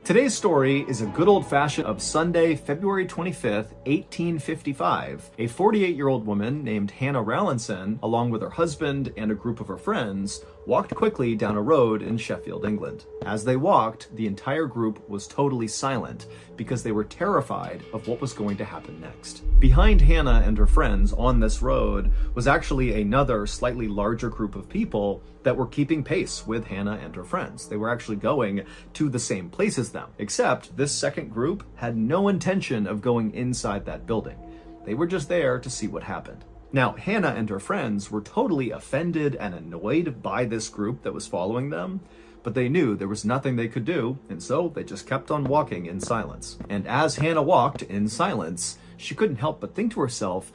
Today's story is a good old-fashioned of Sunday, February 25th, 1855. A 48-year-old woman named Hannah Rowlandson, along with her husband and a group of her friends, walked quickly down a road in Sheffield, England. As they walked, the entire group was totally silent because they were terrified of what was going to happen next. Behind Hannah and her friends on this road was actually another slightly larger group of people that were keeping pace with Hannah and her friends. They were actually going to the same place as them, except this second group had no intention of going inside that building. They were just there to see what happened. Now, Hannah and her friends were totally offended and annoyed by this group that was following them, but they knew there was nothing they could do, and so they just kept on walking in silence. And as Hannah walked in silence, she couldn't help but think to herself,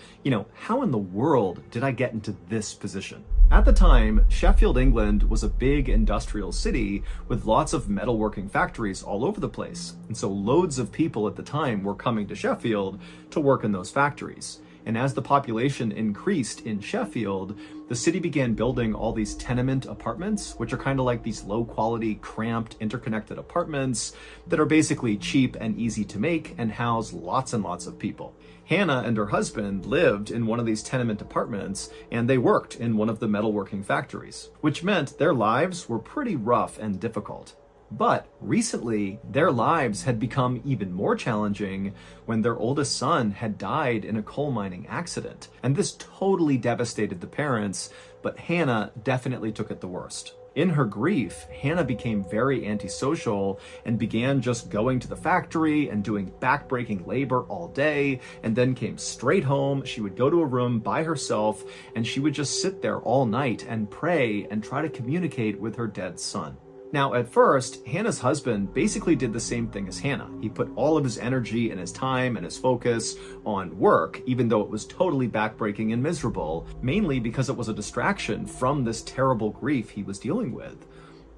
how in the world did I get into this position? At the time, Sheffield, England was a big industrial city with lots of metalworking factories all over the place. And so loads of people at the time were coming to Sheffield to work in those factories. And as the population increased in Sheffield, the city began building all these tenement apartments, which are kind of like these low-quality, cramped, interconnected apartments that are basically cheap and easy to make and house lots and lots of people. Hannah and her husband lived in one of these tenement apartments, and they worked in one of the metalworking factories, which meant their lives were pretty rough and difficult. But recently, their lives had become even more challenging when their oldest son had died in a coal mining accident. And this totally devastated the parents, but Hannah definitely took it the worst. In her grief, Hannah became very antisocial and began just going to the factory and doing backbreaking labor all day, and then came straight home. She would go to a room by herself, and she would just sit there all night and pray and try to communicate with her dead son. Now, at first, Hannah's husband basically did the same thing as Hannah. He put all of his energy and his time and his focus on work, even though it was totally backbreaking and miserable, mainly because it was a distraction from this terrible grief he was dealing with.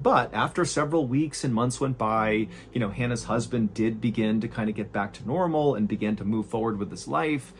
But after several weeks and months went by, Hannah's husband did begin to kind of get back to normal and began to move forward with his life.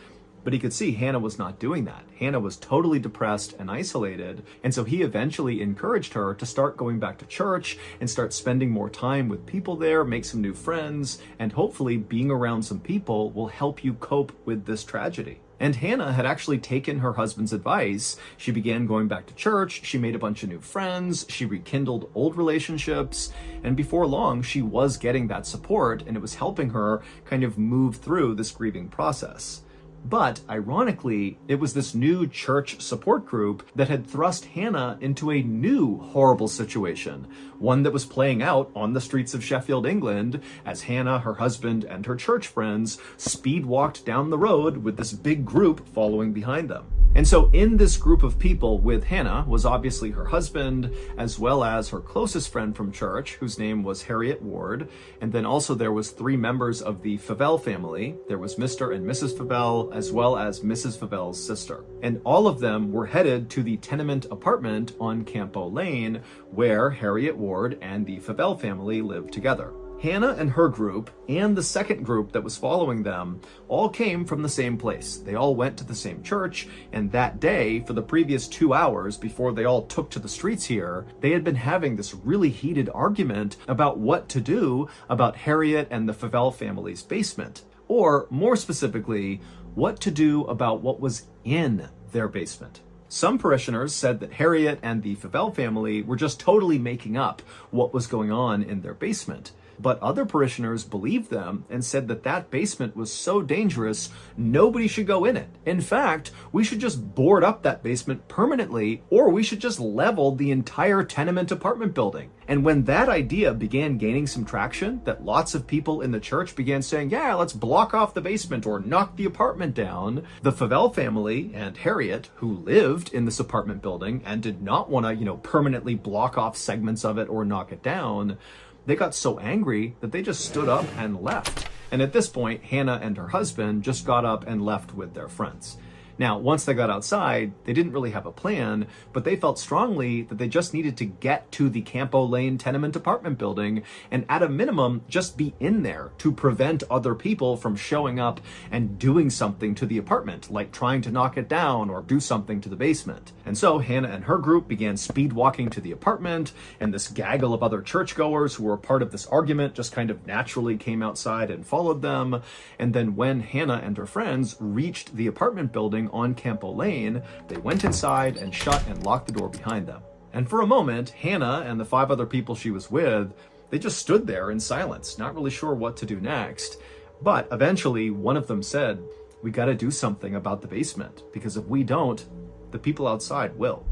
But he could see Hannah was not doing that. Hannah was totally depressed and isolated, and so he eventually encouraged her to start going back to church and start spending more time with people there, make some new friends, and hopefully being around some people will help you cope with this tragedy. And Hannah had actually taken her husband's advice. She began going back to church, she made a bunch of new friends, she rekindled old relationships, and before long, she was getting that support, and it was helping her kind of move through this grieving process. But ironically, it was this new church support group that had thrust Hannah into a new horrible situation, one that was playing out on the streets of Sheffield, England, as Hannah, her husband, and her church friends speed walked down the road with this big group following behind them. And so in this group of people with Hannah was obviously her husband, as well as her closest friend from church, whose name was Harriet Ward. And then also there was 3 members of the Favell family. There was Mr. and Mrs. Favell, as well as Mrs. Favell's sister. And all of them were headed to the tenement apartment on Campo Lane, where Harriet Ward and the Favell family lived together. Hannah and her group, and the second group that was following them, all came from the same place. They all went to the same church, and that day, for the previous 2 hours before they all took to the streets here, they had been having this really heated argument about what to do about Harriet and the Favell family's basement. Or, more specifically, what to do about what was in their basement. Some parishioners said that Harriet and the Favell family were just totally making up what was going on in their basement. But other parishioners believed them and said that that basement was so dangerous, nobody should go in it. In fact, we should just board up that basement permanently, or we should just level the entire tenement apartment building. And when that idea began gaining some traction, that lots of people in the church began saying, yeah, let's block off the basement or knock the apartment down, the Favell family and Harriet, who lived in this apartment building and did not want to, permanently block off segments of it or knock it down, they got so angry that they just stood up and left. And at this point, Hannah and her husband just got up and left with their friends. Now, once they got outside, they didn't really have a plan, but they felt strongly that they just needed to get to the Campo Lane tenement apartment building and at a minimum, just be in there to prevent other people from showing up and doing something to the apartment, like trying to knock it down or do something to the basement. And so Hannah and her group began speed walking to the apartment, and this gaggle of other churchgoers who were part of this argument just kind of naturally came outside and followed them. And then when Hannah and her friends reached the apartment building on Campo Lane, they went inside and shut and locked the door behind them. And for a moment, Hannah and the 5 other people she was with, they just stood there in silence, not really sure what to do next. But eventually, one of them said, "We gotta do something about the basement, because if we don't, the people outside will."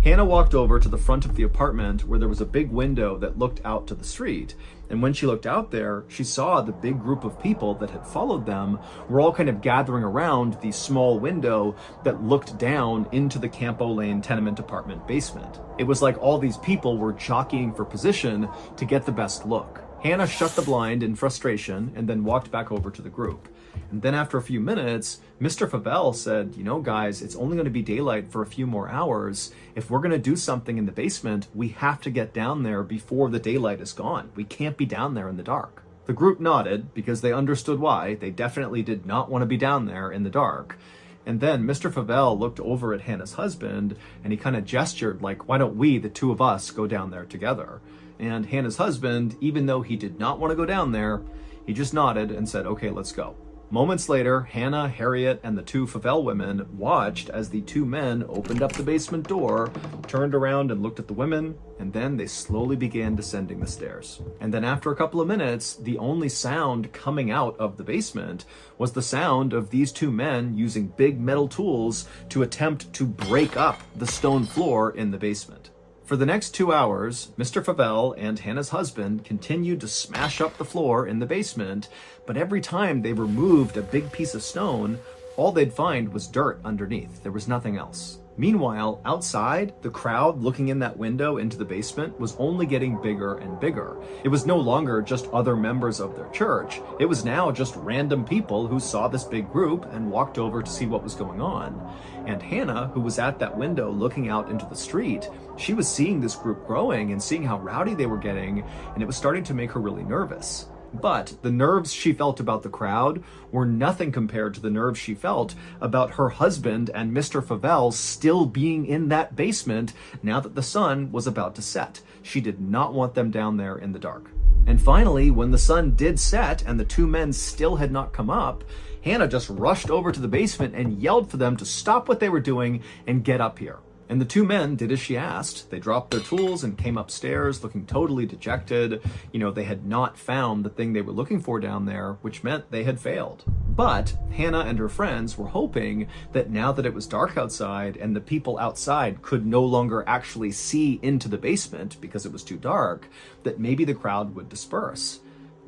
Hannah walked over to the front of the apartment where there was a big window that looked out to the street. And when she looked out there, she saw the big group of people that had followed them were all kind of gathering around the small window that looked down into the Campo Lane tenement apartment basement. It was like all these people were jockeying for position to get the best look. Hannah shut the blind in frustration and then walked back over to the group. And then after a few minutes, Mr. Fabel said, "You know, guys, it's only going to be daylight for a few more hours. If we're going to do something in the basement, we have to get down there before the daylight is gone. We can't be down there in the dark." The group nodded because they understood why. They definitely did not want to be down there in the dark. And then Mr. Fabel looked over at Hannah's husband and he kind of gestured like, "Why don't we, the 2 of us, go down there together?" And Hannah's husband, even though he did not want to go down there, he just nodded and said, "Okay, let's go." Moments later, Hannah, Harriet, and the 2 Fabel women watched as the 2 men opened up the basement door, turned around and looked at the women, and then they slowly began descending the stairs. And then after a couple of minutes, the only sound coming out of the basement was the sound of these 2 men using big metal tools to attempt to break up the stone floor in the basement. For the next 2 hours, Mr. Fabel and Hannah's husband continued to smash up the floor in the basement, but every time they removed a big piece of stone, all they'd find was dirt underneath. There was nothing else. Meanwhile, outside, the crowd looking in that window into the basement was only getting bigger and bigger. It was no longer just other members of their church. It was now just random people who saw this big group and walked over to see what was going on. And Hannah, who was at that window looking out into the street, she was seeing this group growing and seeing how rowdy they were getting, and it was starting to make her really nervous. But the nerves she felt about the crowd were nothing compared to the nerves she felt about her husband and Mr. Fabel still being in that basement now that the sun was about to set. She did not want them down there in the dark. And finally, when the sun did set and the 2 men still had not come up, Hannah just rushed over to the basement and yelled for them to stop what they were doing and get up here. And the 2 men did as she asked. They dropped their tools and came upstairs looking totally dejected. You know, they had not found the thing they were looking for down there, which meant they had failed. But Hannah and her friends were hoping that now that it was dark outside and the people outside could no longer actually see into the basement because it was too dark, that maybe the crowd would disperse.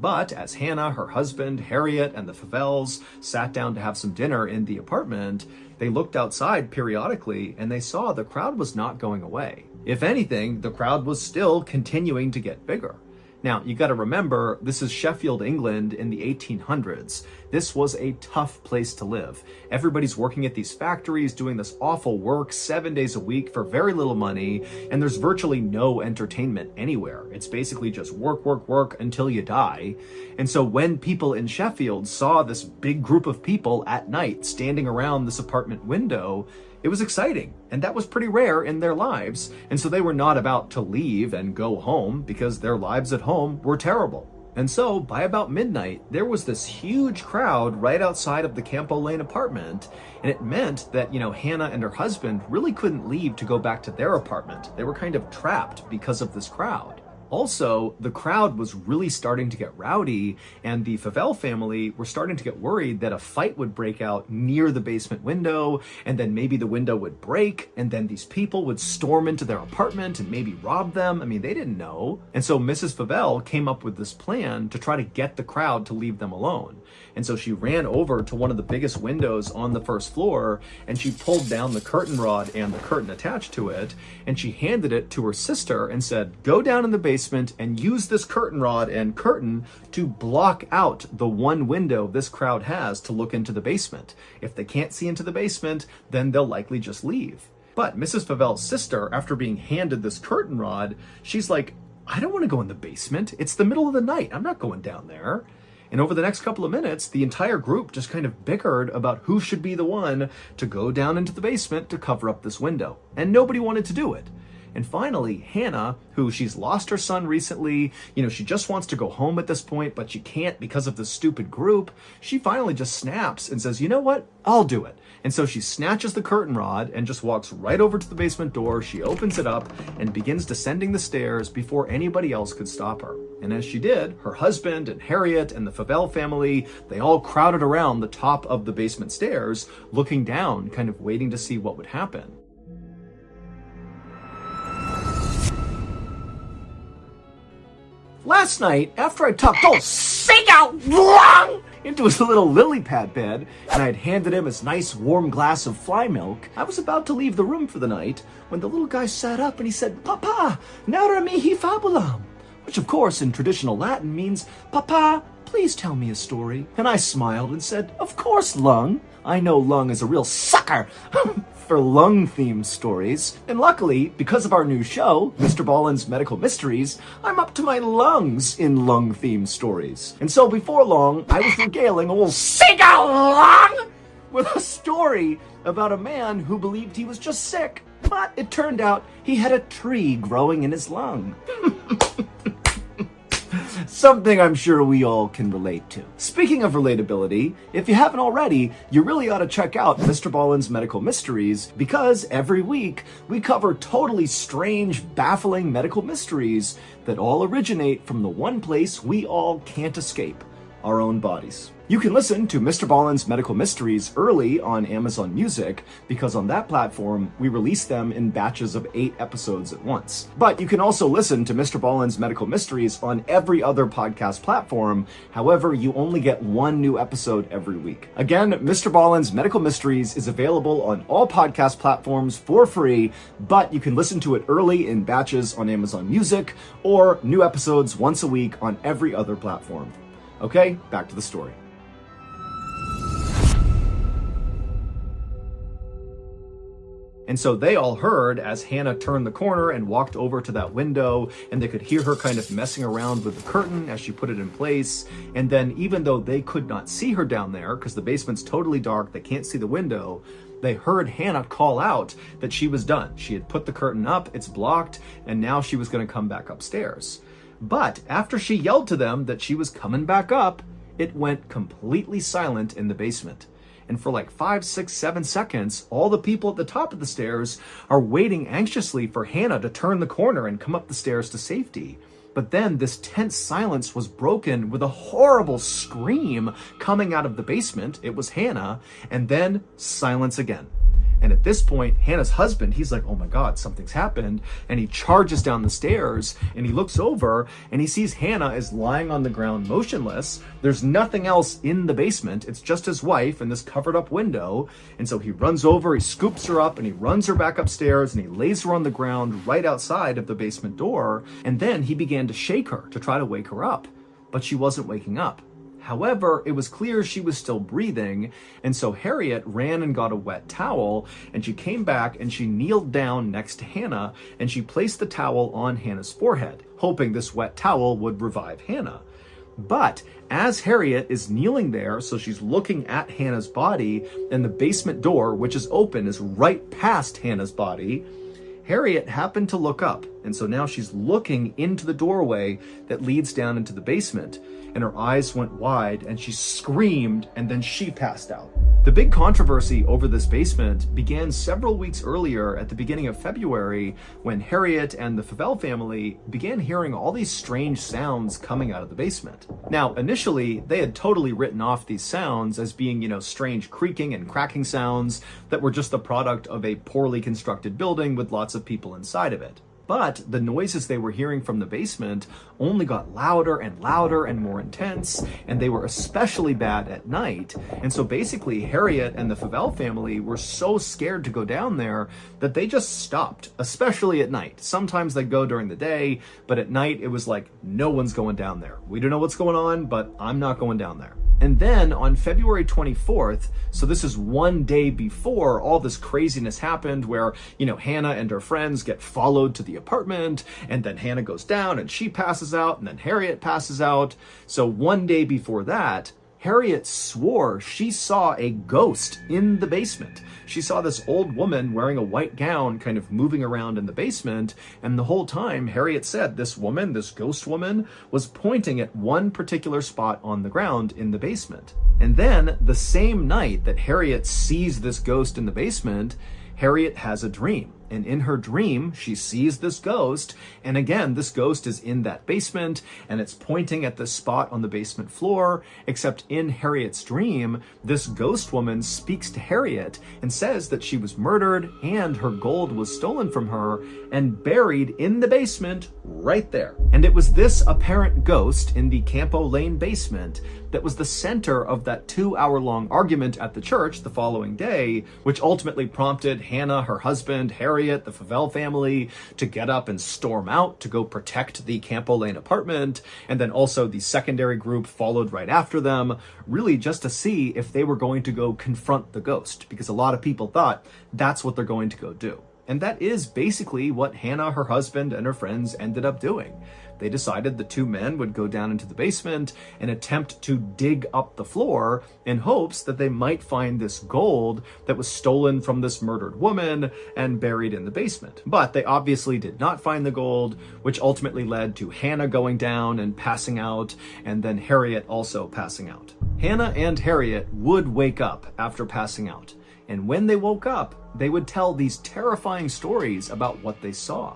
But as Hannah, her husband, Harriet, and the Favels sat down to have some dinner in the apartment, they looked outside periodically and they saw the crowd was not going away. If anything, the crowd was still continuing to get bigger. Now, you got to remember, this is Sheffield, England in the 1800s. This was a tough place to live. Everybody's working at these factories, doing this awful work 7 days a week for very little money, and there's virtually no entertainment anywhere. It's basically just work, work, work until you die. And so when people in Sheffield saw this big group of people at night standing around this apartment window, it was exciting, and that was pretty rare in their lives, and so they were not about to leave and go home because their lives at home were terrible. And so, by about midnight, there was this huge crowd right outside of the Campo Lane apartment, and it meant that, Hannah and her husband really couldn't leave to go back to their apartment. They were kind of trapped because of this crowd. Also, the crowd was really starting to get rowdy, and the Favel family were starting to get worried that a fight would break out near the basement window, and then maybe the window would break, and then these people would storm into their apartment and maybe rob them. I mean, they didn't know. And so Mrs. Favel came up with this plan to try to get the crowd to leave them alone. And so she ran over to one of the biggest windows on the first floor, and she pulled down the curtain rod and the curtain attached to it, and she handed it to her sister and said, "Go down in the basement basement and use this curtain rod and curtain to block out the one window this crowd has to look into the basement. If they can't see into the basement, then they'll likely just leave. But Mrs. Favel's sister, after being handed this curtain rod, she's like, I don't want to go in the basement. It's the middle of the night. I'm not going down there. And over the next couple of minutes, the entire group just kind of bickered about who should be the one to go down into the basement to cover up this window. And nobody wanted to do it. And finally, Hannah, who she's lost her son recently, she just wants to go home at this point, but she can't because of this stupid group. She finally just snaps and says, you know what? I'll do it. And so she snatches the curtain rod and just walks right over to the basement door. She opens it up and begins descending the stairs before anybody else could stop her. And as she did, her husband and Harriet and the Favel family, they all crowded around the top of the basement stairs, looking down, kind of waiting to see what would happen. Last night, after I tucked old Seagull into his little lily pad bed, and I had handed him his nice warm glass of fly milk, I was about to leave the room for the night when the little guy sat up and he said, Papa, narra mihi fabulam, which of course in traditional Latin means, Papa, please tell me a story. And I smiled and said, of course, Lung. I know Lung is a real sucker for Lung-themed stories. And luckily, because of our new show, Mr. Ballen's Medical Mysteries, I'm up to my lungs in Lung-themed stories. And so before long, I was regaling old Seagull Lung with a story about a man who believed he was just sick, but it turned out he had a tree growing in his lung. Something I'm sure we all can relate to. Speaking of relatability, if you haven't already, you really ought to check out Mr. Ballen's Medical Mysteries, because every week we cover totally strange, baffling medical mysteries that all originate from the one place we all can't escape, our own bodies. You can listen to Mr. Ballen's Medical Mysteries early on Amazon Music, because on that platform, we release them in batches of 8 episodes at once. But you can also listen to Mr. Ballen's Medical Mysteries on every other podcast platform. However, you only get one new episode every week. Again, Mr. Ballen's Medical Mysteries is available on all podcast platforms for free, but you can listen to it early in batches on Amazon Music, or new episodes once a week on every other platform. Okay, back to the story. And so they all heard as Hannah turned the corner and walked over to that window, and they could hear her kind of messing around with the curtain as she put it in place. And then even though they could not see her down there, because the basement's totally dark, they can't see the window, they heard Hannah call out that she was done. She had put the curtain up, it's blocked, and now she was going to come back upstairs. But after she yelled to them that she was coming back up, it went completely silent in the basement. And for like 5, 6, 7 seconds, all the people at the top of the stairs are waiting anxiously for Hannah to turn the corner and come up the stairs to safety. But then this tense silence was broken with a horrible scream coming out of the basement. It was Hannah, and then silence again. And at this point, Hannah's husband, he's like, oh my God, something's happened. And he charges down the stairs and he looks over and he sees Hannah is lying on the ground motionless. There's nothing else in the basement. It's just his wife and this covered up window. And so he runs over, he scoops her up and he runs her back upstairs and he lays her on the ground right outside of the basement door. And then he began to shake her to try to wake her up, but she wasn't waking up. However, it was clear she was still breathing, and so Harriet ran and got a wet towel, and she came back and she kneeled down next to Hannah, and she placed the towel on Hannah's forehead, hoping this wet towel would revive Hannah. But as Harriet is kneeling there, so she's looking at Hannah's body, and the basement door, which is open, is right past Hannah's body, Harriet happened to look up, and so now she's looking into the doorway that leads down into the basement, and her eyes went wide, and she screamed, and then she passed out. The big controversy over this basement began several weeks earlier at the beginning of February when Harriet and the Favel family began hearing all these strange sounds coming out of the basement. Now, initially, they had totally written off these sounds as being, strange creaking and cracking sounds that were just the product of a poorly constructed building with lots of people inside of it. But the noises they were hearing from the basement only got louder and louder and more intense, and they were especially bad at night. And so basically, Harriet and the Favell family were so scared to go down there that they just stopped, especially at night. Sometimes they'd go during the day, but at night it was like, no one's going down there. We don't know what's going on, but I'm not going down there. And then on February 24th, so this is one day before all this craziness happened where, Hannah and her friends get followed to the apartment, and then Hannah goes down and she passes out, and then Harriet passes out. So one day before that, Harriet swore she saw a ghost in the basement. She saw this old woman wearing a white gown kind of moving around in the basement, and the whole time Harriet said this woman, this ghost woman, was pointing at one particular spot on the ground in the basement. And then the same night that Harriet sees this ghost in the basement, Harriet has a dream. And in her dream, she sees this ghost. And again, this ghost is in that basement and it's pointing at the spot on the basement floor. Except in Harriet's dream, this ghost woman speaks to Harriet and says that she was murdered and her gold was stolen from her and buried in the basement right there. And it was this apparent ghost in the Campo Lane basement that was the center of that 2-hour-long argument at the church the following day, which ultimately prompted Hannah, her husband, Harriet, the Favell family, to get up and storm out to go protect the Campo Lane apartment. And then also the secondary group followed right after them, really just to see if they were going to go confront the ghost, because a lot of people thought that's what they're going to go do. And that is basically what Hannah, her husband, and her friends ended up doing. They decided the two men would go down into the basement and attempt to dig up the floor in hopes that they might find this gold that was stolen from this murdered woman and buried in the basement. But they obviously did not find the gold, which ultimately led to Hannah going down and passing out, and then Harriet also passing out. Hannah and Harriet would wake up after passing out. And when they woke up, they would tell these terrifying stories about what they saw.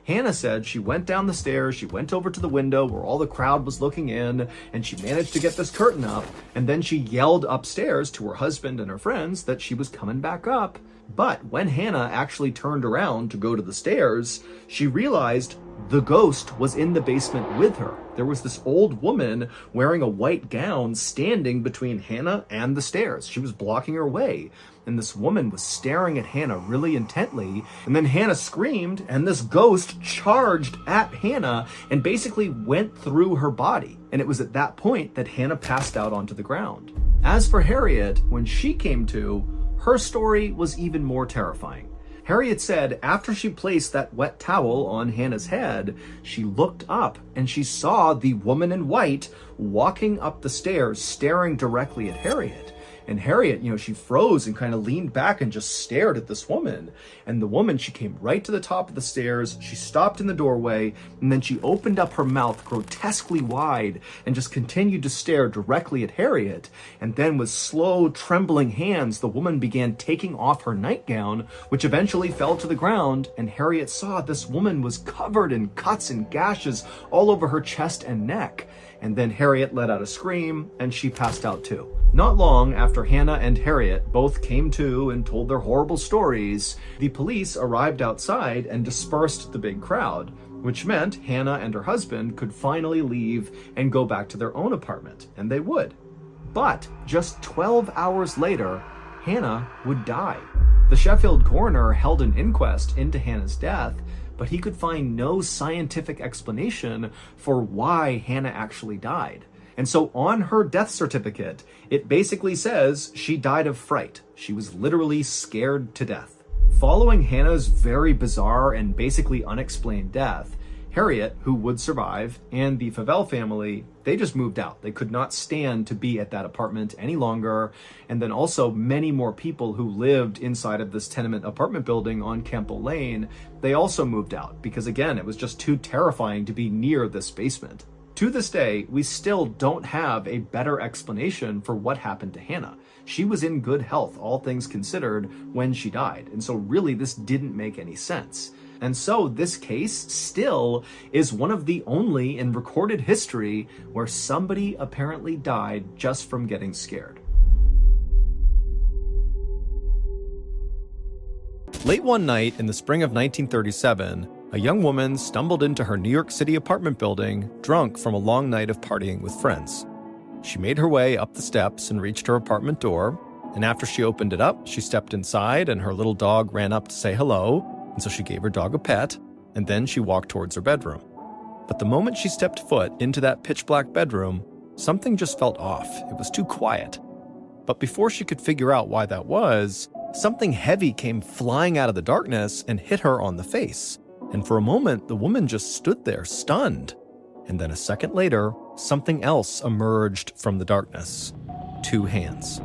Hannah said she went down the stairs, she went over to the window where all the crowd was looking in, and she managed to get this curtain up, and then she yelled upstairs to her husband and her friends that she was coming back up. But when Hannah actually turned around to go to the stairs, she realized the ghost was in the basement with her. There was this old woman wearing a white gown standing between Hannah and the stairs. She was blocking her way. And this woman was staring at Hannah really intently. And then Hannah screamed, and this ghost charged at Hannah and basically went through her body. And it was at that point that Hannah passed out onto the ground. As for Harriet, when she came to, her story was even more terrifying. Harriet said after she placed that wet towel on Hannah's head, she looked up and she saw the woman in white walking up the stairs, staring directly at Harriet. And Harriet, she froze and kind of leaned back and just stared at this woman. And the woman, she came right to the top of the stairs. She stopped in the doorway, and then she opened up her mouth grotesquely wide and just continued to stare directly at Harriet. And then with slow, trembling hands, the woman began taking off her nightgown, which eventually fell to the ground. And Harriet saw this woman was covered in cuts and gashes all over her chest and neck. And then Harriet let out a scream, and she passed out too. Not long after Hannah and Harriet both came to and told their horrible stories, the police arrived outside and dispersed the big crowd, which meant Hannah and her husband could finally leave and go back to their own apartment, and they would. But just 12 hours later, Hannah would die. The Sheffield coroner held an inquest into Hannah's death, but he could find no scientific explanation for why Hannah actually died. And so on her death certificate, it basically says she died of fright. She was literally scared to death. Following Hannah's very bizarre and basically unexplained death, Harriet, who would survive, and the Favell family, they just moved out. They could not stand to be at that apartment any longer. And then also many more people who lived inside of this tenement apartment building on Campo Lane, they also moved out because, again, it was just too terrifying to be near this basement. To this day, we still don't have a better explanation for what happened to Hannah. She was in good health, all things considered, when she died. And so really this didn't make any sense. And so this case still is one of the only in recorded history where somebody apparently died just from getting scared. Late one night in the spring of 1937, a young woman stumbled into her New York City apartment building, drunk from a long night of partying with friends. She made her way up the steps and reached her apartment door, and after she opened it up, she stepped inside and her little dog ran up to say hello, and so she gave her dog a pet, and then she walked towards her bedroom. But the moment she stepped foot into that pitch-black bedroom, something just felt off. It was too quiet. But before she could figure out why that was, something heavy came flying out of the darkness and hit her on the face. And for a moment, the woman just stood there, stunned. And then a second later, something else emerged from the darkness. 2 hands.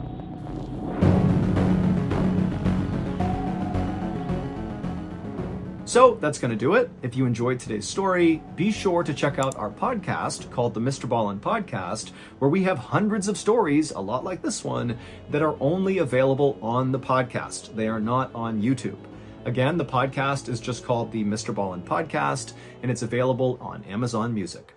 So that's going to do it. If you enjoyed today's story, be sure to check out our podcast called the Mr.Ballen Podcast, where we have hundreds of stories, a lot like this one, that are only available on the podcast. They are not on YouTube. Again, the podcast is just called the Mr.Ballen Podcast, and it's available on Amazon Music.